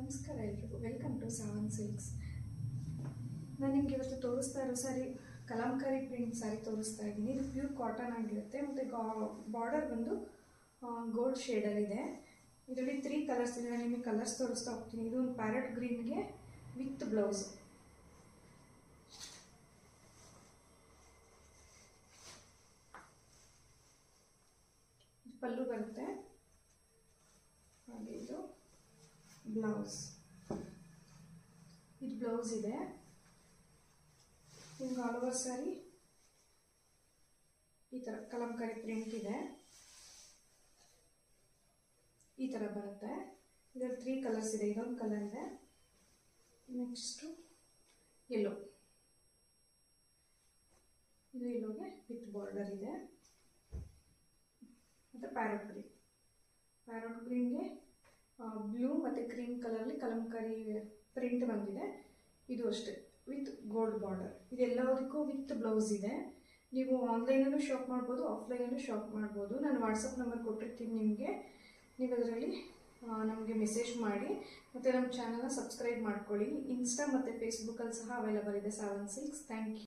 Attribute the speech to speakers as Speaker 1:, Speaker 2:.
Speaker 1: ನಮಸ್ಕಾರ ಎಲ್ರಿಗೂ, welcome to Saavn silks. ನಾನು ನಿಮಗೆ ಇವತ್ತು ತೋರಿಸ್ತಾ ಇರೋ ಸಾರಿ ಕಲಂಕಾರಿ ಪ್ರಿಂಟ್ ಸಾರಿ ತೋರಿಸ್ತಾ ಇದ್ದೀನಿ. ಇದು ಪ್ಯೂರ್ ಕಾಟನ್ ಆಗಿರುತ್ತೆ ಮತ್ತು ಬಾರ್ಡರ್ ಬಂದು ಗೋಲ್ಡ್ ಶೇಡಲ್ಲಿದೆ. ಇದರಲ್ಲಿ 3 ಕಲರ್ಸ್ ಇದೆ. ನಾನು ನಿಮಗೆ ಕಲರ್ಸ್ ತೋರಿಸ್ತಾ ಹೋಗ್ತೀನಿ. ಇದು ಒಂದು ಪ್ಯಾರೆಟ್ ಗ್ರೀನ್ಗೆ ವಿತ್ ಬ್ಲೌಸ್. ಪಲ್ಲು ಬರುತ್ತೆ, ಹಾಗೆ ಇದು ಬ್ಲೌಸ್. ಇದು ಬ್ಲೌಸ್ ಇದೆ. ನಿಮ್ಗೆ ಆಲ್ ಓವರ್ ಸ್ಯಾರಿ ಈ ಥರ ಕಲಂಕಾರಿ ಪ್ರಿಂಟ್ ಇದೆ, ಈ ಥರ ಬರುತ್ತೆ. ಇದರಲ್ಲಿ 3 ಕಲರ್ಸ್ ಇದೆ. ಇದೊಂದು ಕಲರ್ ಇದೆ, ನೆಕ್ಸ್ಟು ಯೆಲ್ಲೋ. ಇದು ಯೆಲ್ಲೋಗೆ ವಿತ್ ಬಾರ್ಡರ್ ಇದೆ. ಮತ್ತು ಪ್ಯಾರೆಟ್ ಗ್ರೀನ್ಗೆ ಬ್ಲೂ ಮತ್ತು ಕ್ರೀಮ್ ಕಲರಲ್ಲಿ ಕಲಂಕಾರಿ ಪ್ರಿಂಟ್ ಬಂದಿದೆ. ಇದು ಅಷ್ಟೇ ವಿತ್ ಗೋಲ್ಡ್ ಬಾರ್ಡರ್. ಇದೆಲ್ಲದಕ್ಕೂ ವಿತ್ ಬ್ಲೌಸ್ ಇದೆ. ನೀವು ಆನ್ಲೈನಲ್ಲೂ ಶಾಪ್ ಮಾಡ್ಬೋದು, ಆಫ್ಲೈನಲ್ಲೂ ಶಾಪ್ ಮಾಡ್ಬೋದು. ನಾನು ವಾಟ್ಸಪ್ ನಂಬರ್ ಕೊಟ್ಟಿರ್ತೀನಿ ನಿಮಗೆ. ನೀವು ಅದರಲ್ಲಿ ನಮಗೆ ಮೆಸೇಜ್ ಮಾಡಿ ಮತ್ತು ನಮ್ಮ ಚಾನಲ್ನ ಸಬ್ಸ್ಕ್ರೈಬ್ ಮಾಡ್ಕೊಳ್ಳಿ. ಇನ್ಸ್ಟಾ ಮತ್ತು ಫೇಸ್ಬುಕ್ಕಲ್ಲಿ ಸಹ ಅವೈಲಬಲ್ ಇದೆ ಸಾವನ್ ಸಿಲ್ಕ್ಸ್. Thank you.